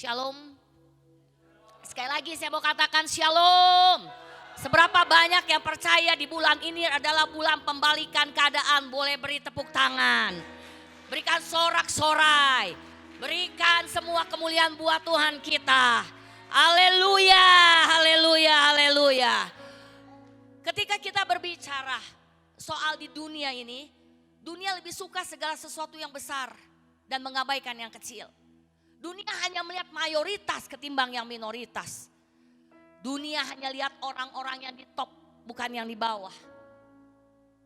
Shalom. Sekali lagi saya mau katakan shalom. Seberapa banyak yang percaya di bulan ini adalah bulan pembalikan keadaan? Boleh beri tepuk tangan. Berikan sorak-sorai. Berikan semua kemuliaan buat Tuhan kita. Haleluya, haleluya, haleluya. Ketika kita berbicara soal di dunia ini, dunia lebih suka segala sesuatu yang besar dan mengabaikan yang kecil. Dunia hanya melihat mayoritas ketimbang yang minoritas. Dunia hanya lihat orang-orang yang di top, bukan yang di bawah.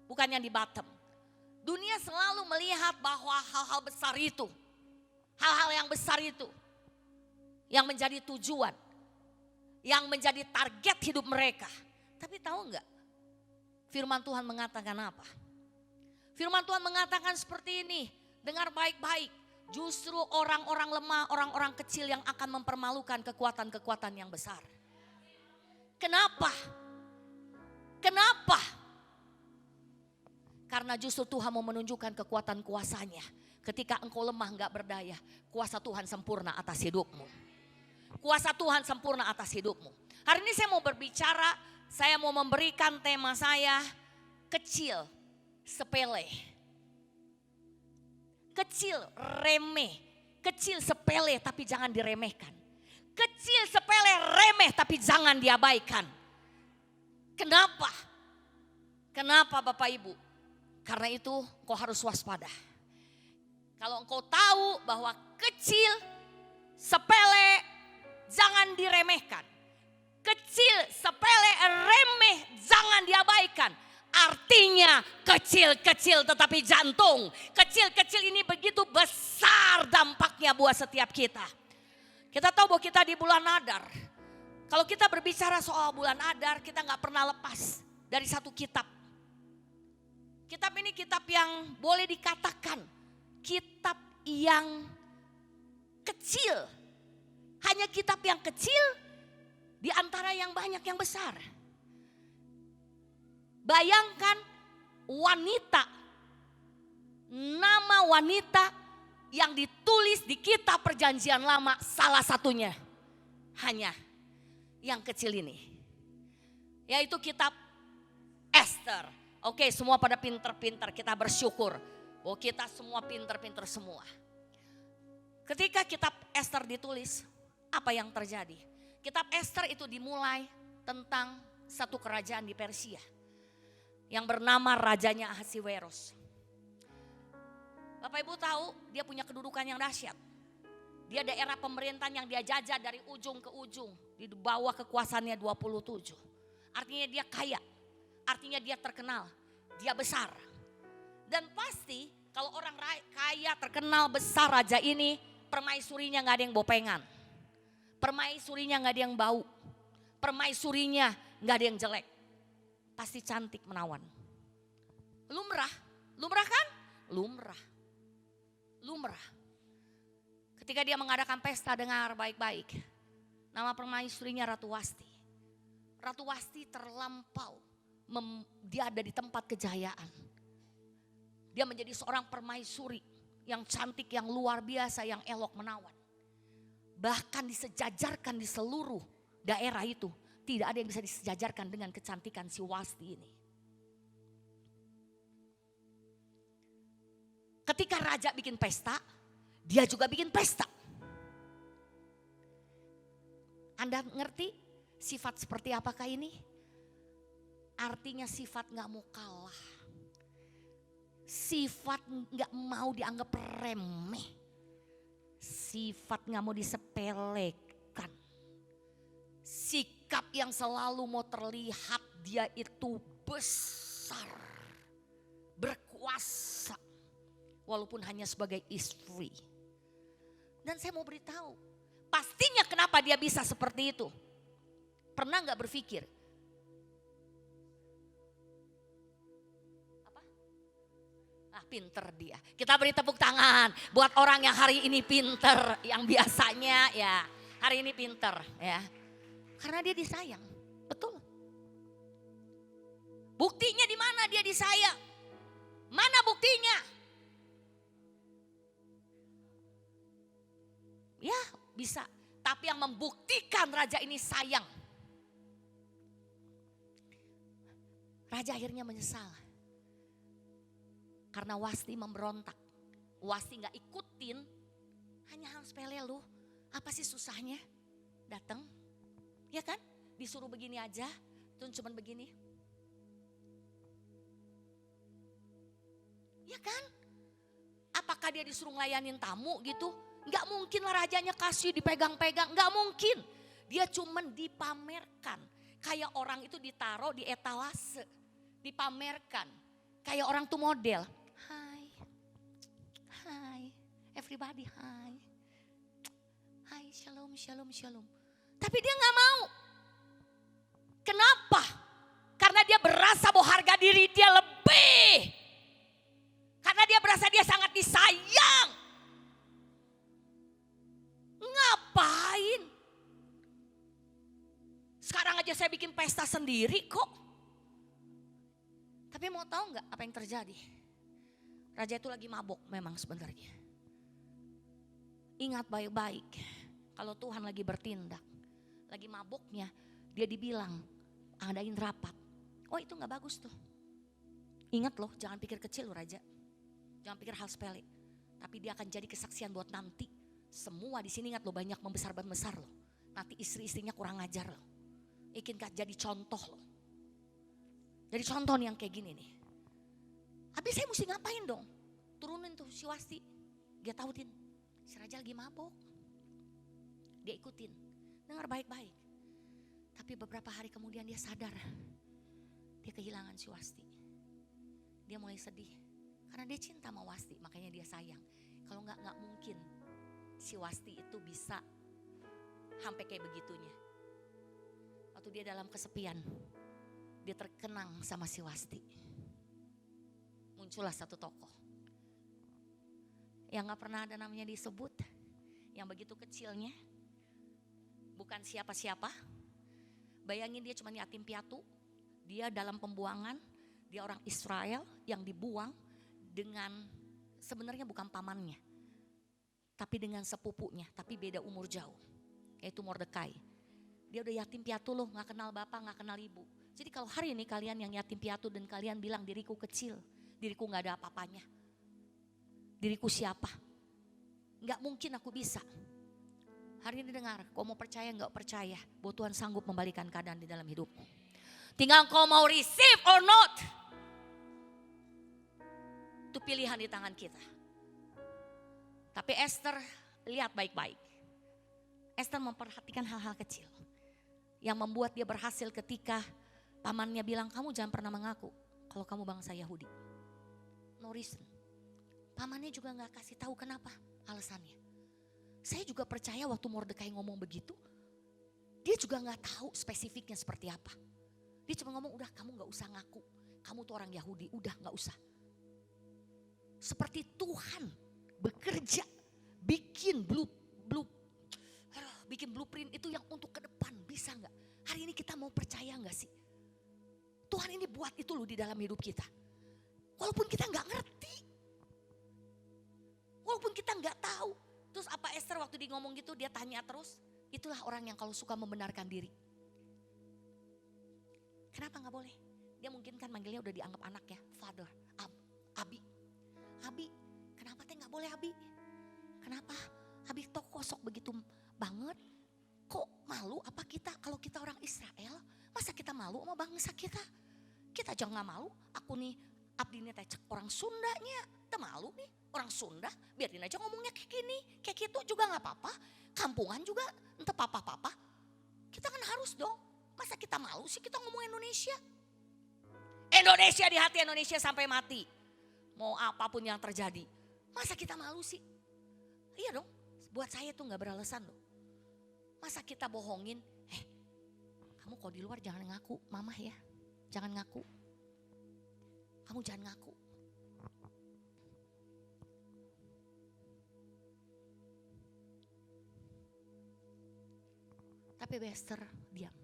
Bukan yang di bottom. Dunia selalu melihat bahwa hal-hal besar itu, hal-hal yang besar itu, yang menjadi tujuan, yang menjadi target hidup mereka. Tapi tahu enggak, firman Tuhan mengatakan apa? Firman Tuhan mengatakan seperti ini, dengar baik-baik. Justru orang-orang lemah, orang-orang kecil yang akan mempermalukan kekuatan-kekuatan yang besar. Kenapa? Kenapa? Karena justru Tuhan mau menunjukkan kekuatan kuasanya. Ketika engkau lemah gak berdaya, kuasa Tuhan sempurna atas hidupmu. Kuasa Tuhan sempurna atas hidupmu. Hari ini saya mau berbicara, saya mau memberikan tema saya, kecil, sepele. Kecil, remeh. Kecil, sepele tapi jangan diremehkan. Kecil, sepele, remeh tapi jangan diabaikan. Kenapa? Kenapa Bapak Ibu? Karena itu kau harus waspada. Kalau engkau tahu bahwa kecil, sepele, jangan diremehkan. Kecil, sepele, remeh, jangan diabaikan. Artinya kecil-kecil tetapi jantung. Kecil-kecil ini begitu besar dampaknya buat setiap kita. Kita tahu bahwa kita di bulan Adar. Kalau kita berbicara soal bulan Adar, kita gak pernah lepas dari satu kitab. Kitab ini kitab yang boleh dikatakan kitab yang kecil. Hanya kitab yang kecil di antara yang banyak yang besar. Bayangkan wanita, nama wanita yang ditulis di kitab perjanjian lama salah satunya. Hanya yang kecil ini. Yaitu kitab Esther. Oke, semua pada pinter-pinter, kita bersyukur bahwa kita semua pinter-pinter semua. Ketika kitab Esther ditulis, apa yang terjadi? Kitab Esther itu dimulai tentang satu kerajaan di Persia yang bernama rajanya Ahasiweros. Bapak Ibu tahu dia punya kedudukan yang dahsyat. Dia daerah pemerintahan yang dia jajah dari ujung ke ujung. Di bawah kekuasaannya 27. Artinya dia kaya. Artinya dia terkenal. Dia besar. Dan pasti kalau orang kaya terkenal besar raja ini, permaisurinya gak ada yang bopengan. Permaisurinya gak ada yang bau. Permaisurinya gak ada yang jelek. Pasti cantik menawan. Lumrah. Lumrah kan? Lumrah. Lumrah. Ketika dia mengadakan pesta, dengar baik-baik. Nama permaisurinya Ratu Wasti. Ratu Wasti terlampau. Dia ada di tempat kejayaan. Dia menjadi seorang permaisuri yang cantik, yang luar biasa, yang elok menawan. Bahkan disejajarkan di seluruh daerah itu. Tidak ada yang bisa disejajarkan dengan kecantikan si Wasti ini. Ketika raja bikin pesta, dia juga bikin pesta. Anda ngerti sifat seperti apakah ini? Artinya sifat gak mau kalah. Sifat gak mau dianggap remeh. Sifat gak mau disepelekan. Sikap yang selalu mau terlihat dia itu besar. Berkuasa. Walaupun hanya sebagai istri. Dan saya mau beritahu. Pastinya kenapa dia bisa seperti itu. Pernah gak berpikir? Apa? Pinter dia. Kita beri tepuk tangan. Buat orang yang hari ini pinter. Yang biasanya ya hari ini pinter ya. Karena dia disayang. Betul. Buktinya di mana dia disayang? Mana buktinya? Ya bisa membuktikan raja ini sayang. Raja akhirnya menyesal. Karena Wasti memberontak. Wasti gak ikutin. Hanya hal sepele lu. Apa sih susahnya? Datang. Ya kan? Disuruh begini aja. Tuh cuman begini. Ya kan? Apakah dia disuruh ngelayanin tamu gitu? Gak mungkin lah rajanya kasih dipegang-pegang. Gak mungkin. Dia cuman dipamerkan. Kayak orang itu ditaruh di etalase. Dipamerkan. Kayak orang tuh model. Hai, everybody hai. Hai, shalom, shalom, shalom. Tapi dia gak mau. Kenapa? Karena dia berasa bahwa harga diri dia lebih. Karena dia berasa dia sangat disayang. Ngapain? Sekarang aja saya bikin pesta sendiri kok. Tapi mau tahu gak apa yang terjadi? Raja itu lagi mabok memang sebenarnya. Ingat baik-baik. Kalau Tuhan lagi bertindak. Lagi maboknya. Dia dibilang. Adain rapat. Oh itu gak bagus tuh. Ingat loh, jangan pikir kecil loh raja. Jangan pikir hal sepele. Tapi dia akan jadi kesaksian buat nanti. Semua di sini ingat loh, banyak membesar-besar loh. Nanti istri-istrinya kurang ajar loh. Ikin jadi contoh loh. Jadi contoh nih yang kayak gini nih. Habis saya mesti ngapain dong? Turunin tuh si Wasti. Dia tautin. Si raja lagi mabok. Dia ikutin. Dengar baik-baik. Tapi beberapa hari kemudian dia sadar. Dia kehilangan si Wasti. Dia mulai sedih. Karena dia cinta sama Wasti. Makanya dia sayang. Kalau enggak mungkin. Si Wasti itu bisa sampai kayak begitunya. Waktu dia dalam kesepian. Dia terkenang sama si Wasti. Muncullah satu tokoh. Yang gak pernah ada namanya disebut. Yang begitu kecilnya. Bukan siapa-siapa. Bayangin dia cuma yatim piatu. Dia dalam pembuangan. Dia orang Israel yang dibuang dengan sebenarnya bukan pamannya. Tapi dengan sepupunya. Tapi beda umur jauh. Yaitu Mordekai. Dia udah yatim piatu loh. Gak kenal bapak, gak kenal ibu. Jadi kalau hari ini kalian yang yatim piatu dan kalian bilang diriku kecil. Diriku gak ada apa-apanya. Diriku siapa? Gak mungkin aku bisa. Hari ini dengar, kau mau percaya gak percaya bahwa Tuhan sanggup membalikan keadaan di dalam hidupmu. Tinggal kau mau receive or not. Itu pilihan di tangan kita. Tapi Esther lihat baik-baik. Esther memperhatikan hal-hal kecil. Yang membuat dia berhasil ketika pamannya bilang, kamu jangan pernah mengaku kalau kamu bangsa Yahudi. No reason. Pamannya juga gak kasih tahu kenapa alasannya. Saya juga percaya waktu Mordekai ngomong begitu. Dia juga gak tahu spesifiknya seperti apa. Dia cuma ngomong udah kamu gak usah ngaku. Kamu tuh orang Yahudi, udah gak usah. Seperti Tuhan bekerja. Bikin blueprint itu yang untuk ke depan. Bisa gak? Hari ini kita mau percaya gak sih? Tuhan ini buat itu loh di dalam hidup kita. Walaupun kita gak ngerti. Walaupun kita gak tahu. Terus apa Esther waktu dia ngomong gitu dia tanya terus. Itulah orang yang kalau suka membenarkan diri. Kenapa gak boleh? Dia mungkin kan manggilnya udah dianggap anak ya. Father, Abi. Abi, kenapa teh gak boleh Abi? Kenapa? Abi toh kosok begitu banget. Kok malu apa kita kalau kita orang Israel? Masa kita malu sama bangsa kita? Kita aja gak malu. Aku nih abdi ini teh cek orang Sundanya. Kita malu nih orang Sunda. Biarin aja ngomongnya kayak gini. Kayak gitu juga gak apa-apa. Kampungan juga entah papa-papa. Kita kan harus dong. Masa kita malu sih kita ngomong Indonesia? Indonesia di hati Indonesia sampai mati. Mau apapun yang terjadi. Masa kita malu sih? Iya dong. Buat saya tuh gak beralasan loh. Masa kita bohongin. Kamu kalau di luar jangan ngaku mamah ya. Jangan ngaku. Kamu jangan ngaku. Tapi Esther diam.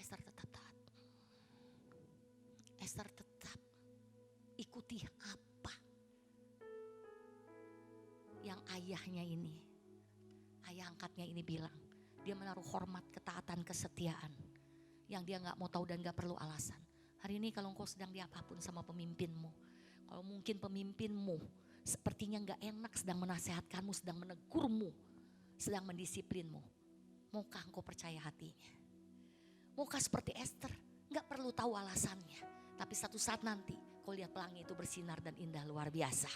Esther tetap taat. Esther tetap ikuti apa yang ayahnya ini, ayah angkatnya ini bilang. Dia menaruh hormat, ketaatan, kesetiaan. Yang dia gak mau tahu dan gak perlu alasan. Hari ini kalau engkau sedang diapapun sama pemimpinmu. Kalau mungkin pemimpinmu sepertinya gak enak sedang menasehatkanmu, sedang menegurmu, sedang mendisiplinmu. Maukah engkau percaya hatinya? Maukah seperti Esther? Gak perlu tahu alasannya. Tapi satu saat nanti kau lihat pelangi itu bersinar dan indah luar biasa.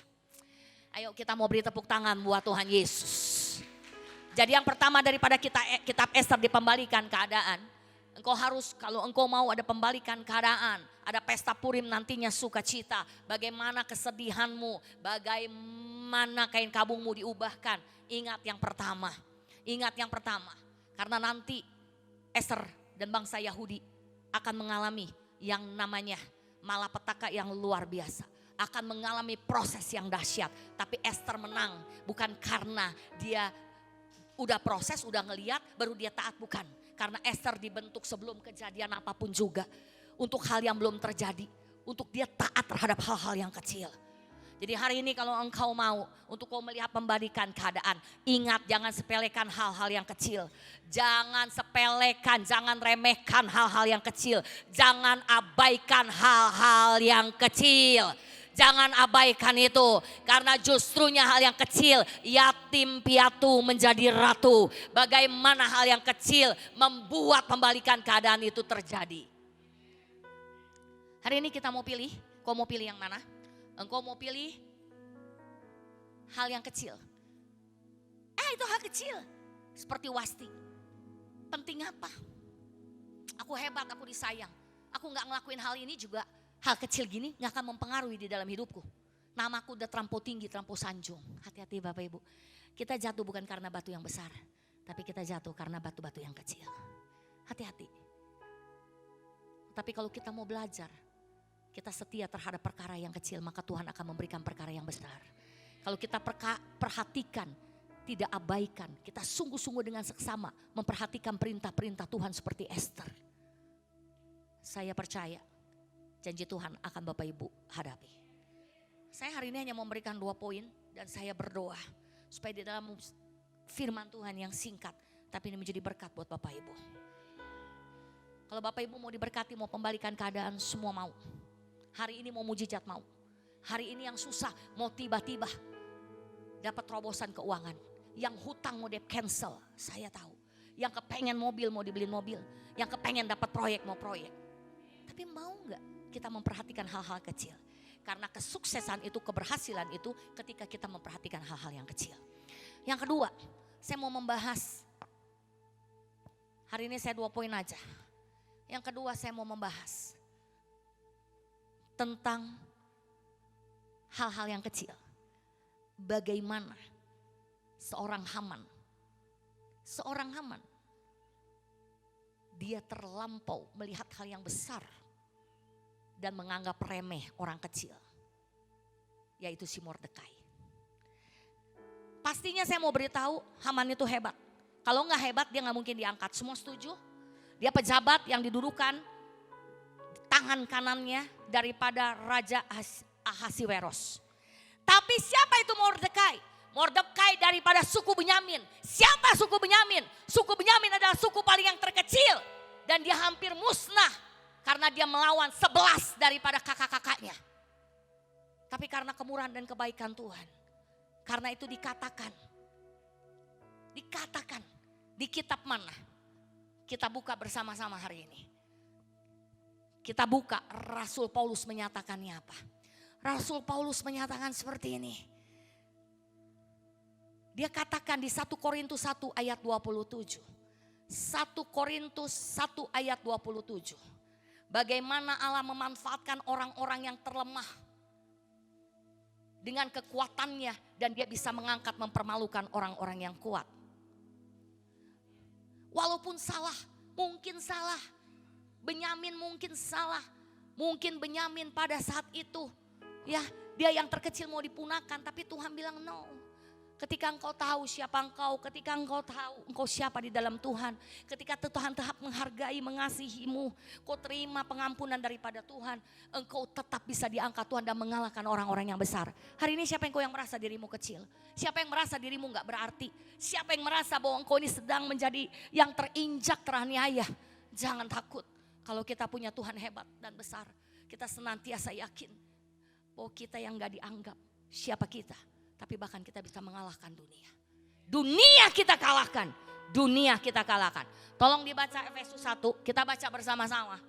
Ayo kita mau beri tepuk tangan buat Tuhan Yesus. Jadi yang pertama daripada kitab Esther dipembalikan keadaan. Engkau harus, kalau engkau mau ada pembalikan keadaan, ada pesta Purim nantinya sukacita. Bagaimana kesedihanmu, bagaimana kain kabungmu diubahkan. Ingat yang pertama, karena nanti Esther dan bangsa Yahudi akan mengalami yang namanya malapetaka yang luar biasa. Akan mengalami proses yang dahsyat. Tapi Esther menang bukan karena dia udah proses, udah ngeliat, baru dia taat, bukan. Karena Esther dibentuk sebelum kejadian apapun juga. Untuk hal yang belum terjadi. Untuk dia taat terhadap hal-hal yang kecil. Jadi hari ini kalau engkau mau untuk kau melihat pembalikan keadaan. Ingat, jangan sepelekan hal-hal yang kecil. Jangan sepelekan, jangan remehkan hal-hal yang kecil. Jangan abaikan hal-hal yang kecil. Jangan abaikan itu, karena justrunya hal yang kecil, yatim piatu menjadi ratu. Bagaimana hal yang kecil membuat pembalikan keadaan itu terjadi. Hari ini kita mau pilih, kau mau pilih yang mana? Engkau mau pilih hal yang kecil. Itu hal kecil, seperti Wasti. Penting apa? Aku hebat, aku disayang. Aku gak ngelakuin hal ini juga. Hal kecil gini gak akan mempengaruhi di dalam hidupku. Namaku udah terlampau tinggi, terlampau sanjung. Hati-hati Bapak Ibu. Kita jatuh bukan karena batu yang besar. Tapi kita jatuh karena batu-batu yang kecil. Hati-hati. Tapi kalau kita mau belajar, kita setia terhadap perkara yang kecil, maka Tuhan akan memberikan perkara yang besar. Kalau kita perhatikan, tidak abaikan, kita sungguh-sungguh dengan seksama memperhatikan perintah-perintah Tuhan seperti Esther. Saya percaya janji Tuhan akan Bapak Ibu hadapi. Saya hari ini hanya memberikan 2 poin dan saya berdoa supaya di dalam firman Tuhan yang singkat tapi ini menjadi berkat buat Bapak Ibu. Kalau Bapak Ibu mau diberkati, mau pembalikan keadaan, semua mau. Hari ini mau mujizat mau. Hari ini yang susah mau tiba-tiba dapat terobosan keuangan. Yang hutang mau di cancel, saya tahu. Yang kepengen mobil mau dibeliin mobil. Yang kepengen dapat proyek mau proyek. Tapi mau gak kita memperhatikan hal-hal kecil? Karena kesuksesan itu, keberhasilan itu ketika kita memperhatikan hal-hal yang kecil. Yang kedua, saya mau membahas. Hari ini saya 2 poin aja. Yang kedua saya mau membahas tentang hal-hal yang kecil. Bagaimana seorang Haman, dia terlampau melihat hal yang besar dan menganggap remeh orang kecil, yaitu si Mordekai. Pastinya saya mau beritahu, Haman itu hebat. Kalau nggak hebat dia nggak mungkin diangkat. Semua setuju? Dia pejabat yang didudukan tangan kanannya daripada Raja Ahasiweros. Tapi siapa itu Mordekai? Mordekai daripada suku Benyamin. Siapa suku Benyamin? Suku Benyamin adalah suku paling yang terkecil. Dan dia hampir musnah karena dia melawan 11 daripada kakak-kakaknya. Tapi karena kemurahan dan kebaikan Tuhan. Karena itu dikatakan di kitab mana? Kita buka bersama-sama hari ini. Kita buka, Rasul Paulus menyatakannya apa? Rasul Paulus menyatakan seperti ini. Dia katakan di 1 Korintus 1 ayat 27. 1 Korintus 1 ayat 27. Bagaimana Allah memanfaatkan orang-orang yang terlemah dengan kekuatannya dan dia bisa mengangkat, mempermalukan orang-orang yang kuat. Walaupun salah, mungkin salah. Benyamin mungkin salah. Mungkin Benyamin pada saat itu ya dia yang terkecil mau dipunahkan, tapi Tuhan bilang no. Ketika engkau tahu siapa engkau, ketika engkau tahu engkau siapa di dalam Tuhan, ketika Tuhan tetap menghargai, mengasihimu, kau terima pengampunan daripada Tuhan, engkau tetap bisa diangkat Tuhan dan mengalahkan orang-orang yang besar. Hari ini siapa yang merasa dirimu kecil? Siapa yang merasa dirimu gak berarti? Siapa yang merasa bahwa engkau ini sedang menjadi yang terinjak, teraniaya? Jangan takut, kalau kita punya Tuhan hebat dan besar, kita senantiasa yakin bahwa kita yang gak dianggap, siapa kita? Tapi bahkan kita bisa mengalahkan dunia. Dunia kita kalahkan. Dunia kita kalahkan. Tolong dibaca Efesus 1. Kita baca bersama-sama.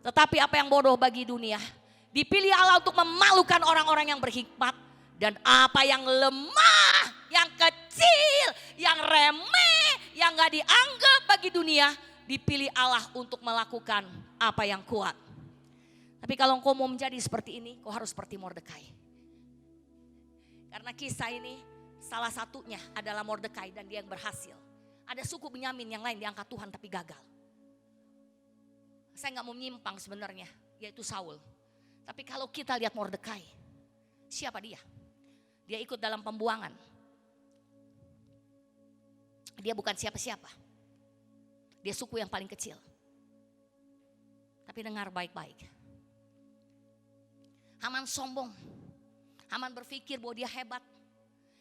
Tetapi apa yang bodoh bagi dunia, dipilih Allah untuk memalukan orang-orang yang berhikmat. Dan apa yang lemah, yang kecil, yang remeh, yang gak dianggap bagi dunia, dipilih Allah untuk melakukan apa yang kuat. Tapi kalau engkau mau menjadi seperti ini, kau harus seperti Mordekai. Karena kisah ini salah satunya adalah Mordekai dan dia yang berhasil. Ada suku Benyamin yang lain diangkat Tuhan tapi gagal. Saya gak mau menyimpang sebenarnya, yaitu Saul. Tapi kalau kita lihat Mordekai, siapa dia? Dia ikut dalam pembuangan. Dia bukan siapa-siapa. Dia suku yang paling kecil. Tapi dengar baik-baik. Haman sombong. Haman berpikir bahwa dia hebat.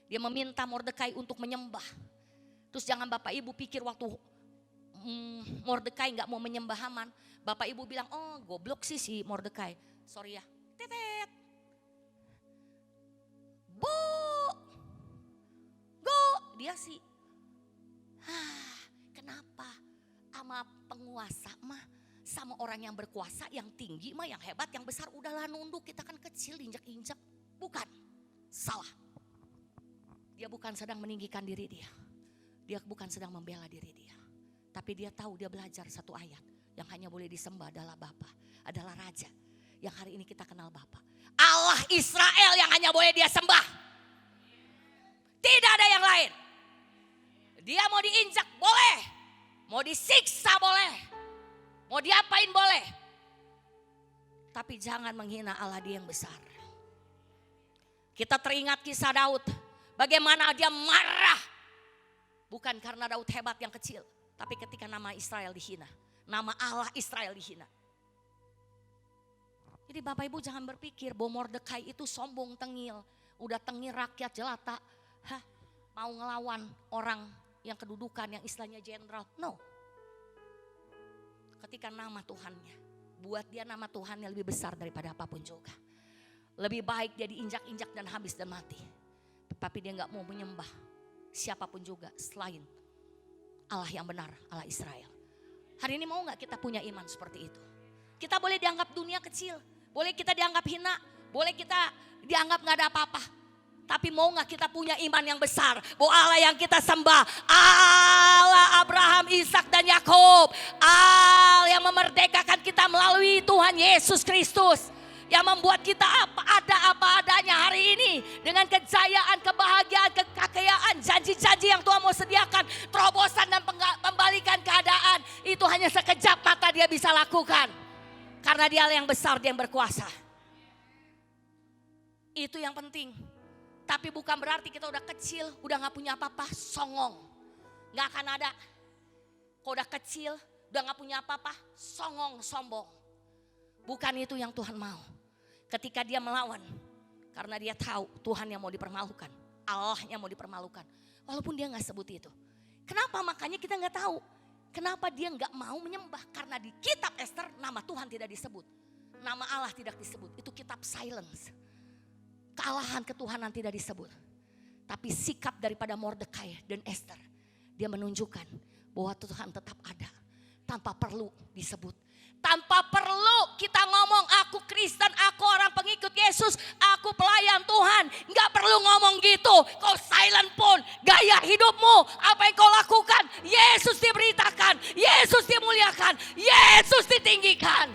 Dia meminta Mordekai untuk menyembah. Terus jangan Bapak Ibu pikir waktu Mordekai gak mau menyembah Haman, Bapak Ibu bilang, oh goblok sih si Mordekai. Sorry ya. Tetet. Bu. Go. Dia sih. Kenapa? Sama penguasa mah, sama orang yang berkuasa, yang tinggi mah, yang hebat, yang besar, udahlah nunduk, kita kan kecil, injak-injak. Bukan, salah. Dia bukan sedang meninggikan diri dia. Dia bukan sedang membela diri dia. Tapi dia tahu, dia belajar satu ayat. Yang hanya boleh disembah adalah Bapa, adalah Raja. Yang hari ini kita kenal Bapa. Allah Israel yang hanya boleh dia sembah. Tidak ada yang lain. Dia mau diinjak boleh. Mau disiksa boleh. Mau diapain boleh. Tapi jangan menghina Allah dia yang besar. Kita teringat kisah Daud. Bagaimana dia marah. Bukan karena Daud hebat yang kecil. Tapi ketika nama Israel dihina. Nama Allah Israel dihina. Jadi Bapak Ibu jangan berpikir bahwa Mordekai itu sombong tengil. Udah tengil rakyat jelata. Mau ngelawan orang yang kedudukan yang istilahnya jenderal. No. Ketika nama Tuhannya. Buat dia nama Tuhannya lebih besar daripada apapun juga. Lebih baik dia diinjak-injak dan habis dan mati. Tetapi dia gak mau menyembah siapapun juga selain Allah yang benar, Allah Israel. Hari ini mau gak kita punya iman seperti itu? Kita boleh dianggap dunia kecil. Boleh kita dianggap hina. Boleh kita dianggap gak ada apa-apa. Tapi mau gak kita punya iman yang besar? Bahwa Allah yang kita sembah, Allah Abraham, Ishak dan Yakub, Allah yang memerdekakan kita melalui Tuhan Yesus Kristus. Yang membuat kita apa adanya hari ini. Dengan kejayaan, kebahagiaan, kekayaan, janji-janji yang Tuhan mau sediakan. Terobosan dan pembalikan keadaan. Itu hanya sekejap mata dia bisa lakukan. Karena dia yang besar, dia yang berkuasa. Itu yang penting. Tapi bukan berarti kita udah kecil, udah gak punya apa-apa, songong. Gak akan ada. Kalau udah kecil, udah gak punya apa-apa, songong, sombong. Bukan itu yang Tuhan mau. Ketika dia melawan, karena dia tahu Tuhan yang mau dipermalukan, Allah yang mau dipermalukan. Walaupun dia gak sebut itu. Kenapa? Makanya kita gak tahu. Kenapa dia gak mau menyembah? Karena di kitab Esther nama Tuhan tidak disebut. Nama Allah tidak disebut. Itu kitab silence. Kealahan ketuhanan tidak disebut. Tapi sikap daripada Mordekai dan Esther. Dia menunjukkan bahwa Tuhan tetap ada. Tanpa perlu disebut. Tanpa perlu kita ngomong aku Kristen, aku orang pengikut Yesus, aku pelayan Tuhan. Gak perlu ngomong gitu. Kau silent pun, gaya hidupmu, apa yang kau lakukan, Yesus diberitakan, Yesus dimuliakan, Yesus ditinggikan.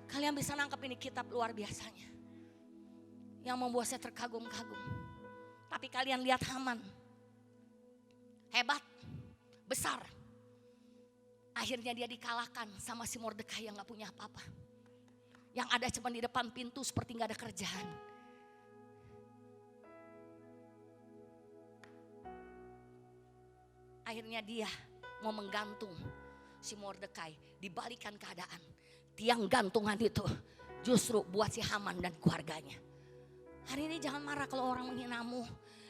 Kalian bisa nangkep ini kitab luar biasanya. Yang membuat saya terkagum-kagum. Tapi kalian lihat Haman. Hebat, besar. Akhirnya dia dikalahkan sama si Mordekai yang gak punya apa-apa. Yang ada cuma di depan pintu seperti gak ada kerjaan. Akhirnya dia mau menggantung si Mordekai, dibalikan keadaan. Tiang gantungan itu justru buat si Haman dan keluarganya. Hari ini jangan marah kalau orang menghinamu.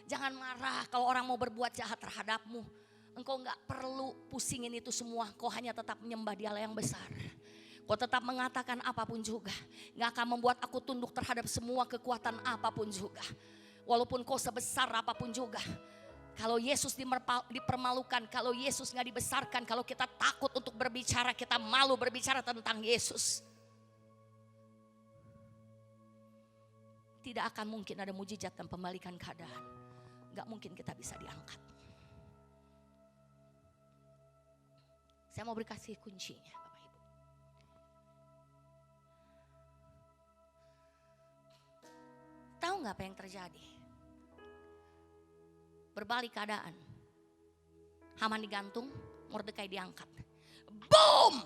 Jangan marah kalau orang mau berbuat jahat terhadapmu. Engkau gak perlu pusingin itu semua. Kau hanya tetap menyembah Dia yang besar. Kau tetap mengatakan apapun juga. Gak akan membuat aku tunduk terhadap semua kekuatan apapun juga. Walaupun kau sebesar apapun juga. Kalau Yesus dipermalukan, kalau Yesus gak dibesarkan, kalau kita takut untuk berbicara, kita malu berbicara tentang Yesus. Tidak akan mungkin ada mujizat dan pembalikan keadaan. Gak mungkin kita bisa diangkat. Saya mau berkasih kuncinya Bapak Ibu. Tahu gak apa yang terjadi? Berbalik keadaan. Haman digantung, Mordekai diangkat. Boom!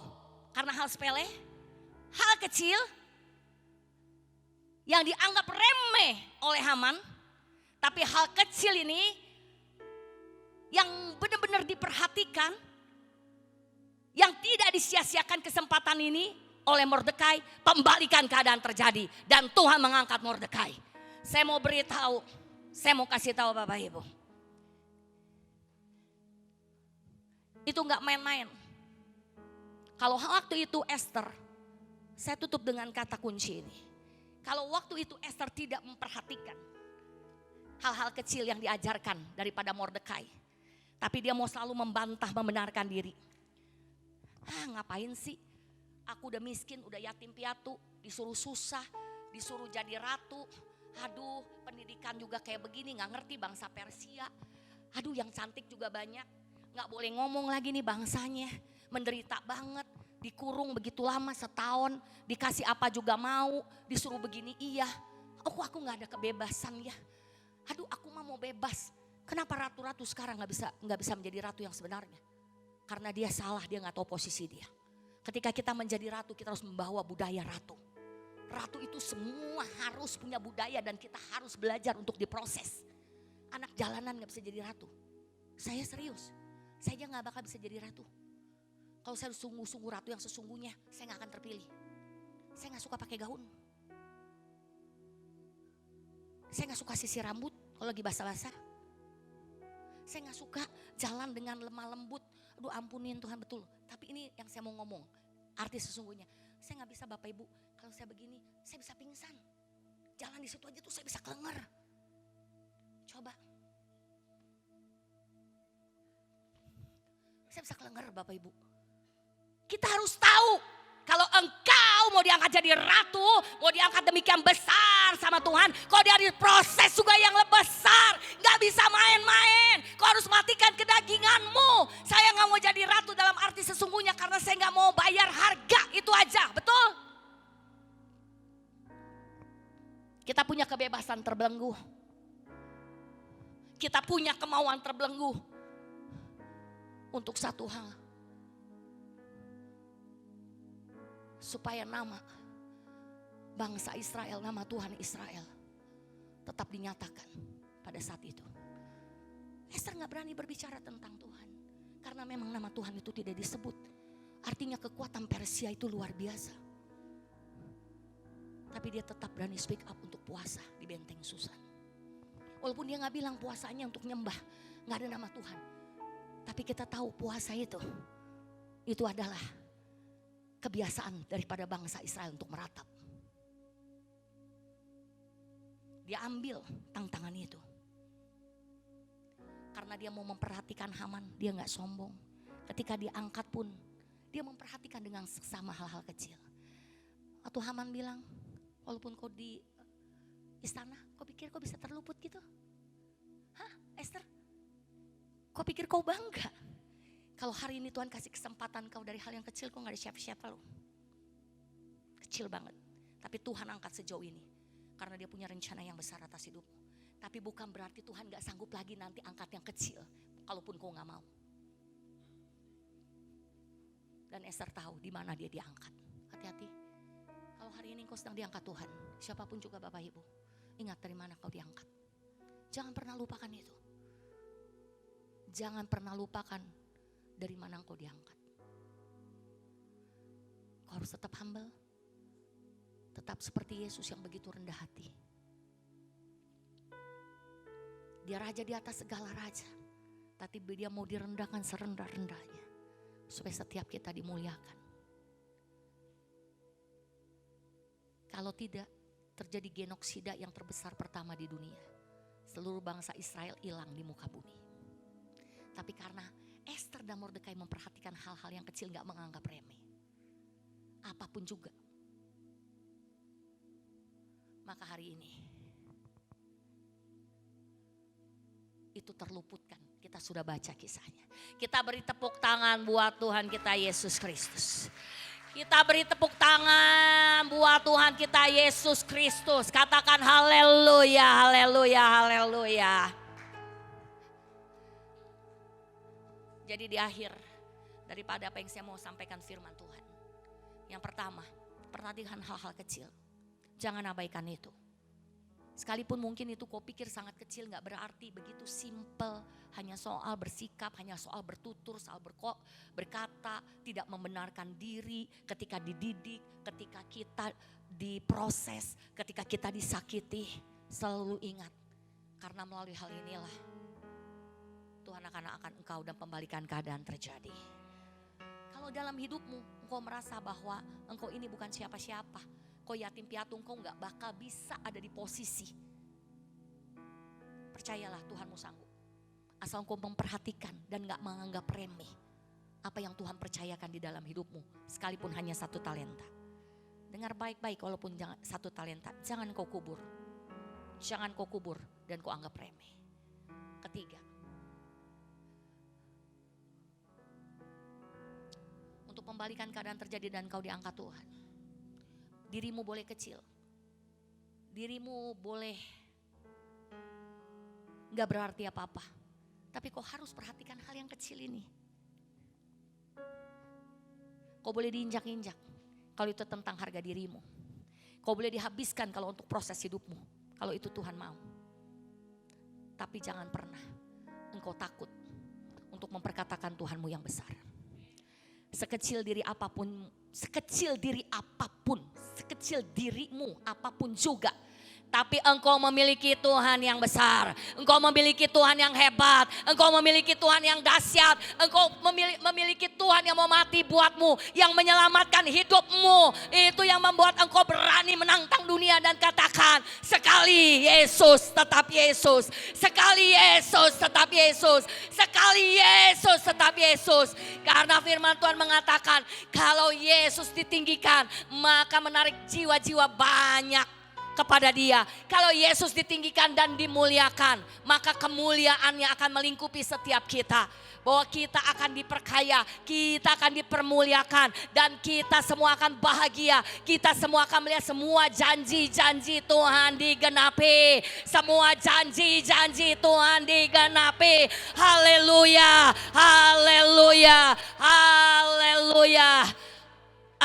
Karena hal sepele, hal kecil yang dianggap remeh oleh Haman, tapi hal kecil ini yang benar-benar diperhatikan, yang tidak disia-siakan kesempatan ini oleh Mordekai, pembalikan keadaan terjadi dan Tuhan mengangkat Mordekai. Saya mau beritahu, saya mau kasih tahu Bapak Ibu. Itu gak main-main. Kalau waktu itu Esther, saya tutup dengan kata kunci ini. Kalau waktu itu Esther tidak memperhatikan hal-hal kecil yang diajarkan daripada Mordekai, tapi dia mau selalu membantah, membenarkan diri. Ngapain sih? Aku udah miskin, udah yatim piatu, disuruh susah, disuruh jadi ratu. Aduh, pendidikan juga kayak begini, gak ngerti bangsa Persia. Aduh, yang cantik juga banyak. Gak boleh ngomong lagi nih bangsanya, menderita banget, dikurung begitu lama setahun, dikasih apa juga mau, disuruh begini iya. Aku gak ada kebebasan ya. Aduh, aku mah mau bebas. Kenapa ratu-ratu sekarang gak bisa menjadi ratu yang sebenarnya? Karena dia salah, dia gak tahu posisi dia. Ketika kita menjadi ratu, kita harus membawa budaya ratu. Ratu itu semua harus punya budaya dan kita harus belajar untuk diproses. Anak jalanan gak bisa jadi ratu. Saya serius. Saya aja gak bakal bisa jadi ratu. Kalau saya sungguh-sungguh ratu yang sesungguhnya, saya gak akan terpilih. Saya gak suka pakai gaun. Saya gak suka sisir rambut kalau lagi basah-basah. Saya gak suka jalan dengan lemah lembut. Aduh ampunin Tuhan, betul. Tapi ini yang saya mau ngomong, arti sesungguhnya. Saya gak bisa Bapak Ibu, kalau saya begini, saya bisa pingsan. Jalan di situ aja tuh saya bisa kelenger. Coba. Saya bisa kelenger Bapak Ibu. Kita harus tahu kalau engkau mau diangkat jadi ratu, mau diangkat demikian besar sama Tuhan, kau dia proses juga yang lebih besar, gak bisa main-main. Kau harus matikan kedaginganmu. Saya gak mau jadi ratu dalam arti sesungguhnya karena saya gak mau bayar harga, itu aja, betul? Kita punya kebebasan terbelenggu. Kita punya kemauan terbelenggu. Untuk satu hal. Supaya nama bangsa Israel, nama Tuhan Israel tetap dinyatakan pada saat itu. Esther gak berani berbicara tentang Tuhan. Karena memang nama Tuhan itu tidak disebut. Artinya kekuatan Persia itu luar biasa. Tapi dia tetap berani speak up untuk puasa di benteng Susan. Walaupun dia gak bilang puasanya untuk nyembah, gak ada nama Tuhan. Tapi kita tahu puasa itu adalah kebiasaan daripada bangsa Israel untuk meratap. Dia ambil tantangan itu. Karena dia mau memperhatikan Haman, dia gak sombong. Ketika dia angkat pun, dia memperhatikan dengan seksama hal-hal kecil. Waktu Haman bilang, walaupun kau di istana, kau pikir kau bisa terluput gitu? Hah, Esther? Kau pikir kau bangga? Kalau hari ini Tuhan kasih kesempatan kau dari hal yang kecil, kau gak ada siapa-siapa loh. Kecil banget. Tapi Tuhan angkat sejauh ini. Karena dia punya rencana yang besar atas hidupmu. Tapi bukan berarti Tuhan gak sanggup lagi nanti angkat yang kecil. Kalaupun kau gak mau. Dan Esther tahu di mana dia diangkat. Hati-hati. Kalau hari ini kau sedang diangkat Tuhan. Siapapun juga Bapak Ibu. Ingat dari mana kau diangkat. Jangan pernah lupakan itu. Jangan pernah lupakan dari mana engkau diangkat. Kau harus tetap humble. Tetap seperti Yesus yang begitu rendah hati. Dia raja di atas segala raja. Tapi dia mau direndahkan serendah-rendahnya. Supaya setiap kita dimuliakan. Kalau tidak, terjadi genoksida yang terbesar pertama di dunia. Seluruh bangsa Israel hilang di muka bumi. Tapi karena Esther dan Mordekai memperhatikan hal-hal yang kecil, gak menganggap remeh. Apapun juga. Maka hari ini itu terluputkan. Kita sudah baca kisahnya. Kita beri tepuk tangan buat Tuhan kita Yesus Kristus. Kita beri tepuk tangan buat Tuhan kita Yesus Kristus. Katakan haleluya, haleluya, haleluya. Jadi di akhir daripada apa yang saya mau sampaikan firman Tuhan. Yang pertama, perhatikan hal-hal kecil. Jangan abaikan itu. Sekalipun mungkin itu kau pikir sangat kecil, gak berarti, begitu simple. Hanya soal bersikap, hanya soal bertutur, soal berkata, tidak membenarkan diri ketika dididik, ketika kita diproses, ketika kita disakiti. Selalu ingat, karena melalui hal inilah Tuhan akan engkau dan pembalikan keadaan terjadi. Kalau dalam hidupmu engkau merasa bahwa engkau ini bukan siapa-siapa, kau yatim piatu, engkau gak bakal bisa ada di posisi. Percayalah Tuhanmu sanggup. Asal engkau memperhatikan dan gak menganggap remeh apa yang Tuhan percayakan di dalam hidupmu. Sekalipun hanya 1 talenta. Dengar baik-baik, walaupun 1 talenta, jangan kau kubur. Jangan kau kubur dan kau anggap remeh. Ketiga, untuk membalikan keadaan terjadi dan kau diangkat Tuhan. Dirimu boleh kecil. Dirimu boleh gak berarti apa-apa. Tapi kau harus perhatikan hal yang kecil ini. Kau boleh diinjak-injak kalau itu tentang harga dirimu. Kau boleh dihabiskan kalau untuk proses hidupmu. Kalau itu Tuhan mau. Tapi jangan pernah engkau takut untuk memperkatakan Tuhanmu yang besar. Sekecil diri apapun, sekecil dirimu apapun juga. Tapi engkau memiliki Tuhan yang besar. Engkau memiliki Tuhan yang hebat. Engkau memiliki Tuhan yang dahsyat. Engkau memiliki Tuhan yang mau mati buatmu. Yang menyelamatkan hidupmu. Itu yang membuat engkau berani menantang dunia dan katakan, sekali Yesus tetap Yesus. Sekali Yesus tetap Yesus. Sekali Yesus tetap Yesus. Karena firman Tuhan mengatakan, kalau Yesus ditinggikan, maka menarik jiwa-jiwa banyak kepada Dia. Kalau Yesus ditinggikan dan dimuliakan, maka kemuliaannya akan melingkupi setiap kita. Bahwa kita akan diperkaya, kita akan dipermuliakan, dan kita semua akan bahagia. Kita semua akan melihat semua janji-janji Tuhan digenapi. Semua janji-janji Tuhan digenapi. Haleluya, haleluya, haleluya.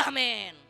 Amin.